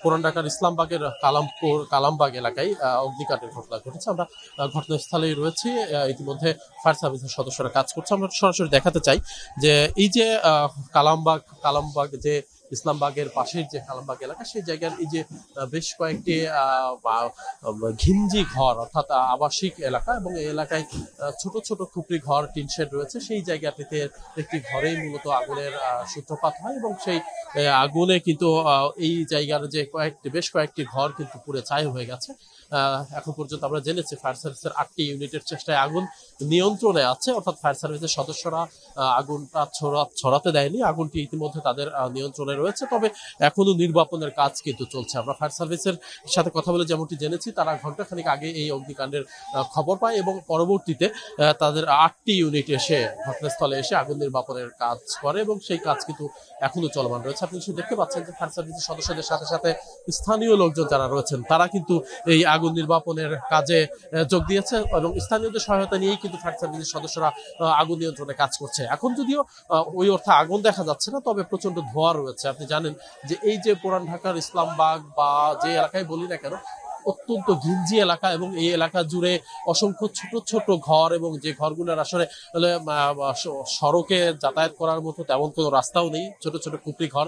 পুরান ঢাকার ইসলামবাগের কালামবাগ এলাকায় অগ্নিকাণ্ডের ঘটনা ঘটেছে। আমরা ঘটনাস্থলেই রয়েছি। ইতিমধ্যে ফায়ার সার্ভিসের সদস্যরা কাজ করছে। আমরা সরাসরি দেখাতে চাই যে এই যে কালামবাগ যে ইসলামবাগের পাশের যে কালামবাগ এলাকা, সেই জায়গার এই যে বেশ কয়েকটি ঘিঞ্জি ঘর অর্থাৎ আবাসিক এলাকা, এবং এই এলাকায় ছোট ছোট খুপড়ি ঘর, টিন শেড রয়েছে। সেই জায়গাটিতে একটি ঘরেই মূলত আগুনের সূত্রপাত হয়, এবং সেই আগুনে কিন্তু এই জায়গার যে বেশ কয়েকটি ঘর কিন্তু পুড়ে ছাই হয়ে গেছে। এখন পর্যন্ত আমরা জেনেছি ফায়ার সার্ভিসের 8টি ইউনিটের চেষ্টায় আগুন নিয়ন্ত্রণে আছে, অর্থাৎ ফায়ার সার্ভিসের সদস্যরা আগুনটা ছড়াতে দেয়নি। আগুনটি ইতিমধ্যে তাদের নিয়ন্ত্রণে রয়েছে, তবে এখনো নির্বাপনের কাজ কিন্তু চলছে। আমরা ফায়ার সার্ভিসের সাথে কথা বলে যেমনটি জেনেছি, তারা ঘন্টাখানিক আগে এই অগ্নিকাণ্ডের খবর পায়, এবং পরবর্তীতে তাদের 8টি ইউনিট এসে ঘটনাস্থলে এসে আগুন নির্বাপনের কাজ করে, এবং সেই কাজ কিন্তু এখনো চলমান রয়েছে। আপনি নিশ্চয়ই দেখতে পাচ্ছেন যে ফায়ার সার্ভিসের সদস্যদের সাথে সাথে স্থানীয় লোকজন যারা রয়েছেন, তারা কিন্তু এই আগুন নির্বাপনের কাজে যোগ দিয়েছে, এবং স্থানীয়দের সহায়তা নিয়েই কিন্তু ফায়ার সার্ভিসের সদস্যরা আগুন নিয়ন্ত্রণে কাজ করছে। এখন যদিও ওই অর্থে আগুন দেখা যাচ্ছে না, তবে প্রচন্ড ধোঁয়া রয়েছে। আপনি জানেন যে এই যে পুরান ঢাকার ইসলামবাগ বা যে এলাকায় বলি না কেন, অত্যন্ত ঘিঞ্জি এলাকা, এবং এই এলাকা জুড়ে অসংখ্য ছোট ছোট ঘর, এবং যে ঘরগুলোর আসলে সড়কে যাতায়াত করার মতো তেমন কোনো রাস্তাও নেই। ছোট ছোট খুপড়ি ঘর,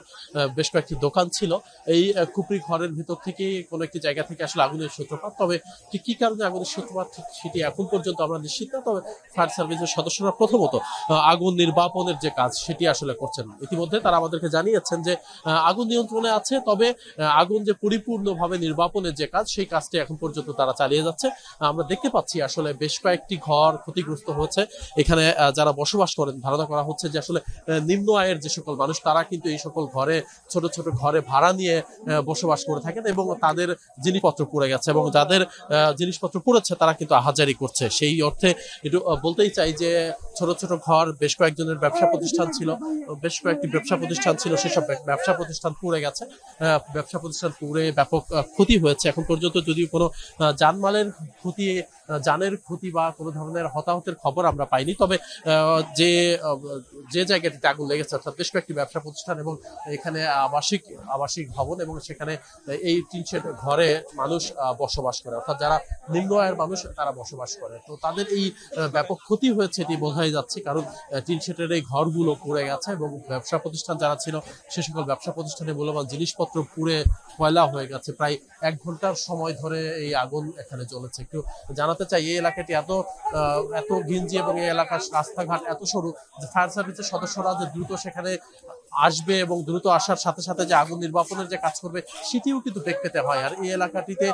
বেশ কয়েকটি দোকান ছিল। এই খুপড়ি ঘরের ভিতর থেকে কোনো একটি জায়গা থেকে আসলে আগুনের সূত্রপাত। তবে ঠিক কি কারণে আগুনের সূত্রপাত সেটি এখন পর্যন্ত আমরা নিশ্চিত না। তবে ফায়ার সার্ভিসের সদস্যরা প্রথমত আগুন নির্বাপনের যে কাজ সেটি আসলে করছেন। ইতিমধ্যে তারা আমাদেরকে জানিয়েছেন যে আগুন নিয়ন্ত্রণে আছে, তবে আগুন যে পরিপূর্ণভাবে নির্বাপনের যে কাজ, সেই কাজটি এখন পর্যন্ত তারা চালিয়ে যাচ্ছে। আমরা দেখতে পাচ্ছি আসলে বেশ কয়েকটি ঘর ক্ষতিগ্রস্ত হয়েছে। এখানে যারা বসবাস করেন, ধারণা করা হচ্ছে যে আসলে নিম্ন আয়ের যে সকল মানুষ, তারা কিন্তু এই সকল ঘরে ছোট ছোট ঘরে ভাড়া নিয়ে বসবাস করে থাকেন, এবং তাদের জিনিসপত্র পুড়ে গেছে, এবং যাদের জিনিসপত্র পুড়েছে তারা কিন্তু আহাজারি করছে। সেই অর্থে একটু বলতেই চাই যে ছোট ছোট ঘর, বেশ কয়েকজনের ব্যবসা প্রতিষ্ঠান ছিল, বেশ কয়েকটি ব্যবসা প্রতিষ্ঠান ছিল, সেসব ব্যবসা প্রতিষ্ঠান পুড়ে গেছে। ব্যবসা প্রতিষ্ঠান পুড়ে ব্যাপক ক্ষতি হয়েছে। এখন পর্যন্ত যদিও কোনো জানমালের ক্ষতি, জানের ক্ষতি বা কোনো ধরনের হতাহতের খবর আমরা পাইনি, তবে যে যে জায়গাটিতে আগুন লেগেছে, অর্থাৎ বেশ কয়েকটি ব্যবসা প্রতিষ্ঠান এবং এখানে আবাসিক ভবন, এবং সেখানে এই টিন শেড ঘরে মানুষ বসবাস করে, অর্থাৎ যারা নিম্ন আয়ের মানুষ তারা বসবাস করে। তো তাদের এই ব্যাপক ক্ষতি হয়েছে এটি বোঝাই যাচ্ছে, কারণ টিন শেডের এই ঘরগুলো পুড়ে গেছে, এবং ব্যবসা প্রতিষ্ঠান যারা ছিল সে সকল ব্যবসা প্রতিষ্ঠানে মূল্যবান জিনিসপত্র পুড়ে কয়লা হয়ে গেছে। প্রায় 1 ঘন্টার সময় ধরে এই আগুন এখানে জ্বলেছে। একটু জানাতে চাই, এই এলাকাটি এত ঘিঞ্জি, এবং এই এলাকার রাস্তাঘাট এত সরু যে ফায়ার সার্ভিসের সদস্যরা যে দ্রুত সেখানে আসবে, এবং দ্রুত আসার সাথে সাথে যে আগুন নির্বাপনের যে কাজ করবে সেটিও কিন্তু বেগ পেতে হয়। আর এই এলাকাটিতে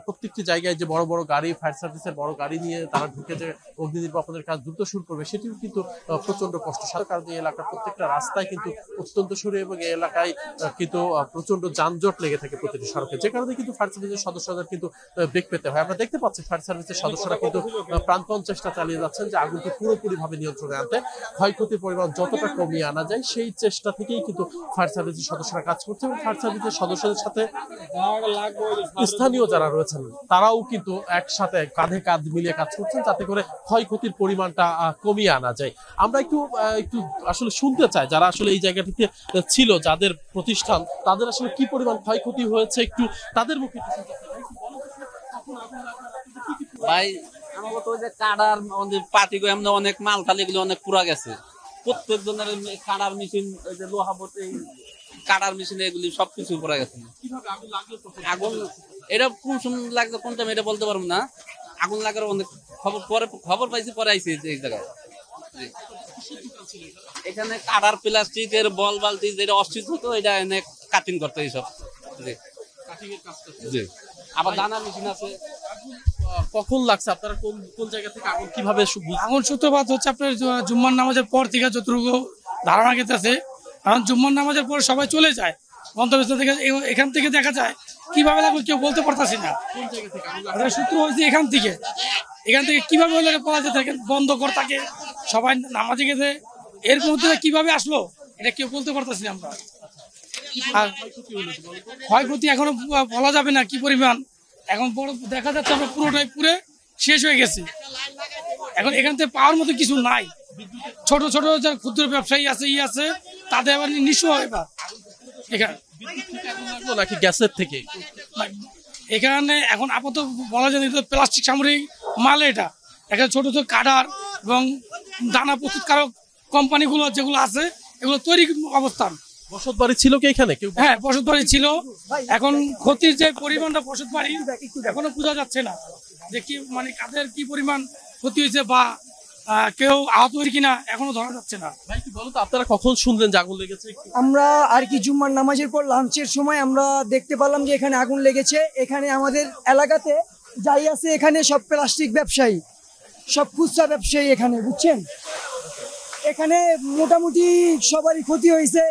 প্রত্যেকটি জায়গায় যে বড় বড় গাড়ি, ফায়ার সার্ভিসের বড় গাড়ি নিয়ে তারা ঢুকে যে অগ্নি নির্বাপনের কাজ দ্রুত শুরু করবে, সেটিও কিন্তু প্রচন্ড কষ্টসাধ্য, কারণ এই এলাকার প্রত্যেকটা রাস্তায় কিন্তু অত্যন্ত সরু, এবং এই এলাকায় কিন্তু প্রচন্ড যানজট লেগে থাকে প্রতিটি সড়কে, যে কারণে কিন্তু ফায়ার সার্ভিসের সদস্যদের কিন্তু বেগ পেতে হয়। আমরা দেখতে পাচ্ছি ফায়ার সার্ভিসের সদস্যরা কিন্তু প্রাণপণ চেষ্টা চালিয়ে যাচ্ছেন যে আগুনকে পুরোপুরি ভাবে নিয়ন্ত্রণে আনতে, ক্ষয়ক্ষতির পরিমাণ যতটা কমিয়ে আনা যায় সেই চেষ্টা থেকেই কিন্তু ফায়ার সার্ভিসের সদস্যরা কাজ করছে, এবং ফায়ার সার্ভিসের সদস্যদের সাথে স্থানীয় যারা রয়েছেন তারাও কিন্তু একসাথে কাঁধে কাঁধ মিলিয়ে কাজ করছেন, যাতে করে ক্ষয়ক্ষতির পরিমাণটা কমিয়ে আনা যায়। আমরা একটু আসলে শুনতে চাই যারা আসলে এই জায়গাটিতে ছিল, যাদের প্রতিষ্ঠান, তাদের আসলে কি পরিমাণ ক্ষয়ক্ষতি হয়েছে, একটু তাদের মুখে ভাই। আমার তো ওই যে কাটার পাতি এমনি অনেক মাল খালি এগুলো অনেক পুরা গেছে। প্রত্যেক জনের কাটার মেশিন, ওই যে লোহা এই কাটার মেশিন, এগুলি সবকিছু পুরা গেছে। আগুন এটা কোন সময় লাগবে, কোন টাইম এটা বলতে পারবো না। আগুন লাগার অনেক খবর পাইছি, পরে আইছি এই জায়গায়। এখানে কাটার প্লাস্টিকের বল বালতি যেটা অস্তিত্ব হতো, এটা এনে কাটিং করতে এইসব। জি, আবার দানা মেশিন আছে। কখন লাগছে, আপনারা কোন কোন জায়গা থেকে আগুন কিভাবে আগুন সূত্রপাত হচ্ছে আপনার জুম্মার নামাজের পর থেকে, যতটুকু ধারণা গেছে। কারণ জুম্মার নামাজের পর সবাই চলে যায় গন্তব্যস্থল থেকে। এখান থেকে দেখা যায় কিভাবে লাগলো কেউ বলতে পারতাছি না। সূত্র হয়েছে এখান থেকে কিভাবে বলা যেতে বন্ধ কর থাকে, সবাই নামাজে গেছে, এর মধ্যে কিভাবে আসলো এটা কেউ বলতে পারতাছি না আমরা। আর ক্ষয়ক্ষতি এখনো বলা যাবে না কি পরিমাণ। এখন দেখা যাচ্ছে আমরা পুরোটাই পুরে শেষ হয়ে গেছি। এখন এখান থেকে পাওয়ার মতো কিছু নাই। ছোট ছোট যারা ক্ষুদ্র ব্যবসায়ী আছে তাদের আবার নিঃস্ব এবার এখানে বিদ্যুৎ থেকে আগুন লাগলো নাকি গ্যাসের থেকে? এখানে এখন আপাতত বলা যায় যে প্লাস্টিক সামগ্রিক মাল এটা, এখানে ছোট ছোট কাটার এবং দানা প্রস্তুতকারক কোম্পানিগুলো যেগুলো আছে এগুলো তৈরি অবস্থান। বসত বাড়ি ছিল কি এখানে কেউ? হ্যাঁ, বসত বাড়ি ছিল। এখন ক্ষতির যে পরিমাণটা বসত বাড়ি এখনো বোঝা যাচ্ছে না যে কি মানে কাদের কি পরিমাণ ক্ষতি হয়েছে বা কেউ আহত হয়েছে কিনা এখনো ধরা যাচ্ছে না। ভাই কি বলো তো, আপনারা কখন শুনলেন যে আগুন লেগেছে? আমরা আর কি জুম্মার নামাজের পর লাঞ্চের সময় আমরা দেখতে পেলাম যে এখানে আগুন লেগেছে। এখানে আমাদের এলাকাতে যাই আছে এখানে সব প্লাস্টিক ব্যবসায়ী, সব খুচরা ব্যবসায়ী এখানে, বুঝছেন। এখানে মোটামুটি সবারই ক্ষতি হয়েছে।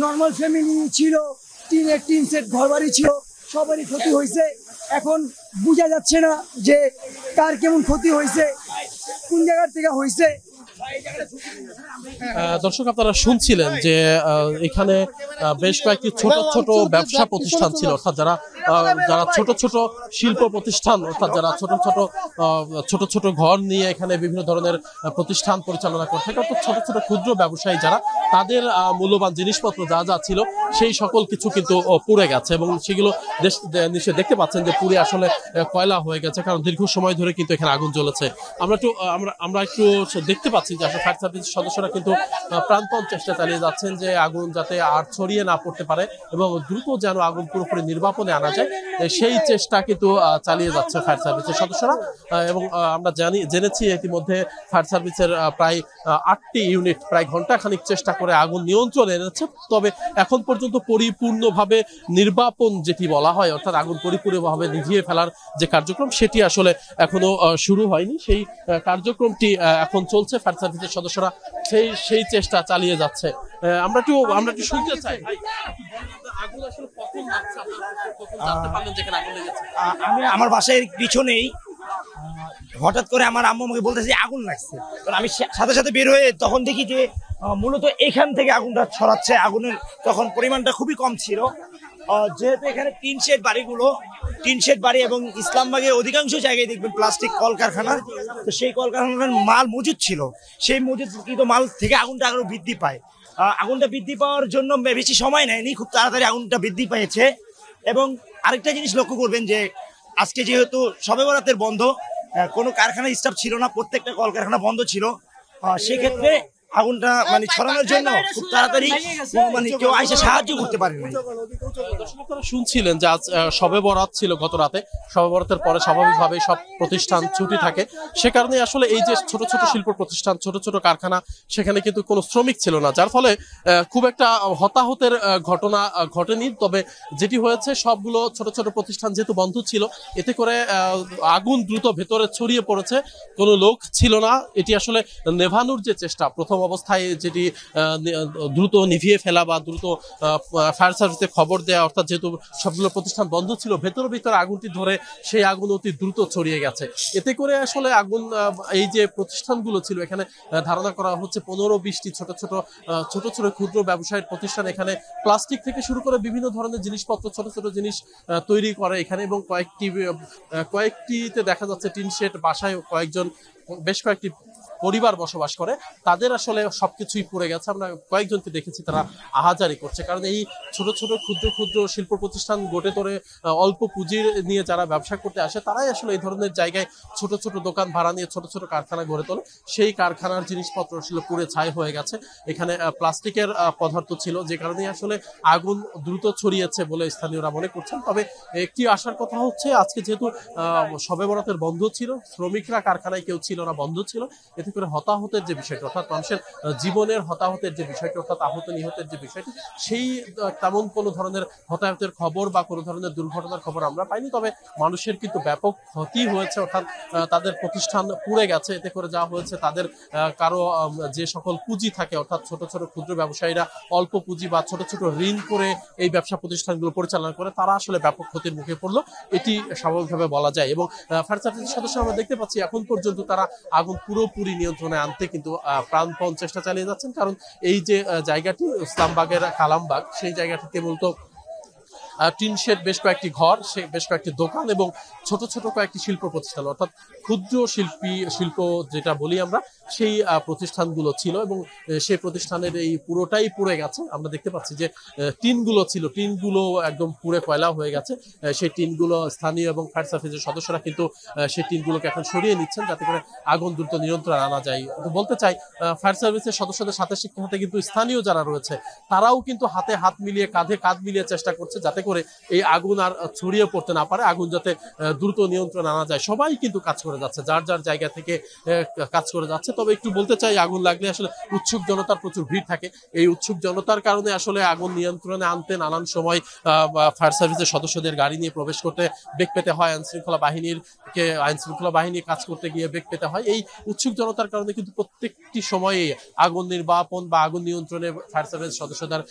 নর্মাল ফ্যামিলি ছিল, টিন সেট ঘর বাড়ি ছিল, সবারই ক্ষতি হয়েছে। এখন বোঝা যাচ্ছে না যে কার কেমন ক্ষতি হয়েছে, কোন জায়গার থেকে হয়েছে। দর্শক আপনারা শুনছিলেন যে এখানে বেশ কয়েকটি ছোট ছোট ব্যবসা প্রতিষ্ঠান ছিল, অর্থাৎ যারা ছোট ছোট শিল্প প্রতিষ্ঠান, অর্থাৎ যারা ছোট ছোট ঘর নিয়ে এখানে বিভিন্ন ধরনের প্রতিষ্ঠান পরিচালনা করে থাকে, অর্থাৎ ছোট ছোট ক্ষুদ্র ব্যবসায়ী যারা, তাদের মূল্যবান জিনিসপত্র যা যা ছিল সেই সকল কিছু কিন্তু পুড়ে গেছে এবং সেগুলো নিশ্চয়ই দেখতে পাচ্ছেন যে পুড়ে আসলে কয়লা হয়ে গেছে, কারণ দীর্ঘ সময় ধরে কিন্তু এখানে আগুন জ্বলেছে। আমরা একটু দেখতে পাচ্ছি যে আসলে ফায়ার সার্ভিস সদস্যরা কিন্তু প্রাণপণ চেষ্টা চালিয়ে যাচ্ছেন যে আগুন যাতে আর ছড়িয়ে না পড়তে পারে এবং দ্রুত যেন আগুন পুরোপুরি নির্বাপনে আনা যায়, সেই চেষ্টা কিন্তু চালিয়ে যাচ্ছে ফায়ার সার্ভিসের সদস্যরা। এবং আমরা জেনেছি ইতিমধ্যে ফায়ার সার্ভিসের প্রায় 8টি ইউনিট প্রায় ঘন্টাখানিক চেষ্টা করে আগুন নিয়ন্ত্রণে এনেছে, তবে এখন পর্যন্ত পরিপূর্ণভাবে নির্বাপন যেটি বলা হয়, অর্থাৎ আগুন পরিপূর্ণভাবে নিভিয়ে ফেলার যে কার্যক্রম সেটি আসলে এখনো শুরু হয়নি। সেই কার্যক্রমটি এখন চলছে, ফায়ার সার্ভিসের সদস্যরা সেই চেষ্টা চালিয়ে যাচ্ছে। আমরা একটু শুনতে চাই ভাই, আগুন আসলে কখন লাগছে, আপনারা কখন জানতে পারলেন যে এখানে আগুন লেগেছে? আমি আমার বাসায় পিছনেই হঠাৎ করে আমার আম্মু আমাকে বলতেছে যে আগুন লাগছে। আমি সাথে সাথে বের হয়ে তখন দেখি যে মূলত এখান থেকে আগুনটা ছড়াচ্ছে। আগুনের তখন পরিমাণটা খুবই কম ছিল, যেহেতু এখানে টিন শেড বাড়ি এবং ইসলামবাগে অধিকাংশ জায়গায় দেখবেন প্লাস্টিক কলকারখানা, তো সেই কলকারখানার মাল মজুদ ছিল। সেই মজুদকৃত মাল থেকে আগুনটা আরো বৃদ্ধি পায়। আগুনটা বৃদ্ধি পাওয়ার জন্য বেশি সময় নেয়নি, খুব তাড়াতাড়ি আগুনটা বৃদ্ধি পেয়েছে। এবং আরেকটা জিনিস লক্ষ্য করবেন যে আজকে যেহেতু শবে বরাতের বন্ধ, কোনো কারখানা স্টাফ ছিল না, প্রত্যেকটা কলকারখানা bond ছিল। সেক্ষেত্রে আগুনটা মানে ছড়ানোর জন্য খুব তাড়াতাড়ি মানে কেউ এসে সাহায্য করতে পারেনি। আপনারা শুনছিলেন যে আজ শবে বরাত ছিল গত রাতে। শবে বরাতের পরে স্বাভাবিকভাবে সব প্রতিষ্ঠান ছুটি থাকে, সে কারণে আসলে এই যে ছোট ছোট শিল্প প্রতিষ্ঠান, ছোট ছোট কারখানা, সেখানে কিন্তু কোনো শ্রমিক ছিল না, যার ফলে খুব একটা হতাহতের ঘটনা ঘটেনি। তবে যেটি হয়েছে, সবগুলো ছোট ছোট প্রতিষ্ঠান যেহেতু বন্ধ ছিল, এতে করে আগুন দ্রুত ভেতরে ছড়িয়ে পড়েছে, কোনো লোক ছিল না। এটি আসলে নেভানোর যে চেষ্টা, প্রথম অবস্থায় যেটি দ্রুত নিভিয়ে ফেলা বা দ্রুত ফায়ার সার্ভিসে খবর দেওয়া, অর্থাৎ যেহেতু সবগুলো প্রতিষ্ঠান বন্ধ ছিল, ভিতরে আগুনটি ধরে সেই আগুন অতি দ্রুত ছড়িয়ে গেছে। এতে করে আসলে আগুন এই যে প্রতিষ্ঠানগুলো ছিল, এখানে ধারণা করা হচ্ছে 15-20টি ছোট ছোট ক্ষুদ্র ব্যবসায়িক প্রতিষ্ঠান এখানে প্লাস্টিক থেকে শুরু করে বিভিন্ন ধরনের জিনিসপত্র, ছোট ছোট জিনিস তৈরি করে এখানে, এবং কয়েকটিতে দেখা যাচ্ছে টিন শেড বাসায় বেশ কয়েকটি পরিবার বসবাস করে, তাদের আসলে সবকিছুই পুড়ে গেছে। আমরা কয়েকজনকে দেখেছি তারা আহাজারি করছে, কারণ এই ছোট ছোট ক্ষুদ্র শিল্প প্রতিষ্ঠান গড়ে তোলে অল্প পুঁজি নিয়ে যারা ব্যবসা করতে আসে, তারাই আসলে এই ধরনের জায়গায় ছোট ছোট দোকান ভাড়া নিয়ে ছোট ছোট কারখানা গড়ে তোলে। সেই কারখানার জিনিসপত্র আসলে পুড়ে ছাই হয়ে গেছে। এখানে প্লাস্টিকের পদার্থ ছিল, যে কারণে আসলে আগুন দ্রুত ছড়িয়েছে বলে স্থানীয়রা মনে করছেন। তবে একটি আশার কথা হচ্ছে, আজকে যেহেতু শবে বরাতের বন্ধ ছিল, শ্রমিকরা কারখানায় কেউ ছিল না, বন্ধ ছিল, এতে করে হতাহতের যে বিষয়টি, অর্থাৎ মানুষের জীবনের হতাহতের যে বিষয়টি, অর্থাৎ আহত নিহতের যে বিষয়টি, সেই তেমন কোনো ধরনের হতাহতের খবর বা কোনো ধরনের দুর্ঘটনার খবর আমরা পাইনি। তবে মানুষের কিন্তু ব্যাপক ক্ষতি হয়েছে, অর্থাৎ তাদের প্রতিষ্ঠান পুড়ে গেছে। এতে করে যা হয়েছে, তাদের কারো যে সকল পুঁজি থাকে, অর্থাৎ ছোট ছোট ক্ষুদ্র ব্যবসায়ীরা অল্প পুঁজি বা ছোট ছোট ঋণ করে এই ব্যবসা প্রতিষ্ঠানগুলো পরিচালনা করে, তারা আসলে ব্যাপক ক্ষতির মুখে পড়লো, এটি স্বাভাবিকভাবে বলা যায়। এবং ফায়ার সার্ভিসের সদস্য আমরা দেখতে পাচ্ছি এখন পর্যন্ত তারা আগুন পুরোপুরি নিয়ন্ত্রণে আনতে কিন্তু প্রাণপণ চেষ্টা চালিয়ে যাচ্ছেন, কারণ এই যে জায়গাটি ইসলামবাগের কালামবাগ, সেই জায়গাটিতে মূলত টিন শেড বেশ কয়েকটি ঘর, সে বেশ কয়েকটি দোকান এবং ছোট ছোট কয়েকটি শিল্প প্রতিষ্ঠান, অর্থাৎ ক্ষুদ্র শিল্প যেটা বলি আমরা, সেই প্রতিষ্ঠানগুলো ছিল এবং সেই প্রতিষ্ঠানের এই পুরোটাই পুড়ে গেছে। আমরা দেখতে পাচ্ছি যে টিনগুলো ছিল, টিনগুলো একদম পুড়ে কয়লা হয়ে গেছে। সেই টিনগুলো স্থানীয় এবং ফায়ার সার্ভিসের সদস্যরা কিন্তু সেই টিনগুলোকে এখন সরিয়ে নিচ্ছেন যাতে করে আগুন দ্রুত নিয়ন্ত্রণে আনা যায়। তো বলতে চাই, ফায়ার সার্ভিসের সদস্যদের সাথে সাথে কিন্তু স্থানীয় যারা রয়েছে তারাও কিন্তু হাতে হাত মিলিয়ে, কাঁধে কাঁধ মিলিয়ে চেষ্টা করছে যাতে করে এই আগুন আর ছড়িয়ে পড়তে না পারে, আগুন যাতে দ্রুত নিয়ন্ত্রণ আনা যায়। সবাই কিন্তু কাজ করে যাচ্ছে, যার যার জায়গা থেকে কাজ করে যাচ্ছে। তবে একটু বলতে চাই, আগুন লাগলে আসলে উৎসুক জনতার প্রচুর ভিড় থাকে। এই উৎসুক জনতার কারণে আসলে আগুন নিয়ন্ত্রণে আনতে নানান সময় ফায়ার সার্ভিসের সদস্যদের গাড়ি নিয়ে প্রবেশ করতে বেগ পেতে হয়, আইন শৃঙ্খলা বাহিনী কাজ করতে গিয়ে বেগ পেতে হয়। এই উৎসুক জনতার কারণে কিন্তু প্রত্যেকটি সময়ে আগুন নির্বাপন বা আগুন নিয়ন্ত্রণে ফায়ার সার্ভিস সদস্যদের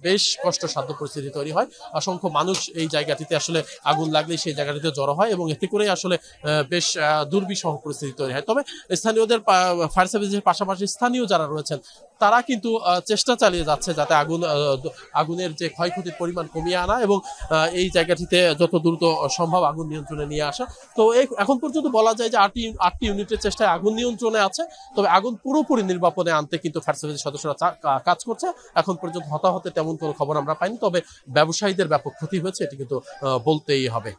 বেশ কষ্টসাধ্য পরিস্থিতি তৈরি হয়। অসংখ্য মানুষ এই জায়গাটিতে আসলে আগুন লাগলে সেই জায়গাটিতে জড়ো হয় এবং এতে করে আসলে বেশ দুর্বিষহ পরিস্থিতি তৈরি হয়। তবে স্থানীয়দের, ফায়ার সার্ভিসের পাশাপাশি স্থানীয় যারা রয়েছেন তারা কিন্তু চেষ্টা চালিয়ে যাচ্ছে যাতে আগুনের যে ক্ষয়ক্ষতির পরিমাণ কমিয়ে আনা এবং এই জায়গাটিতে যত দ্রুত সম্ভব আগুন নিয়ন্ত্রণে নিয়ে আসা। তো এখন পর্যন্ত বলা যায় যে আটটি ইউনিটের চেষ্টায় আগুন নিয়ন্ত্রণে আছে। তবে আগুন পুরোপুরি নির্বাপনে আনতে কিন্তু ফায়ার সার্ভিসের সদস্যরা কাজ করছে। এখন পর্যন্ত হতাহতের তেমন কোনো খবর আমরা পাইনি, তবে ব্যবসায়ীদের ব্যাপক ক্ষতি হয়েছে এটি কিন্তু বলতেই হবে।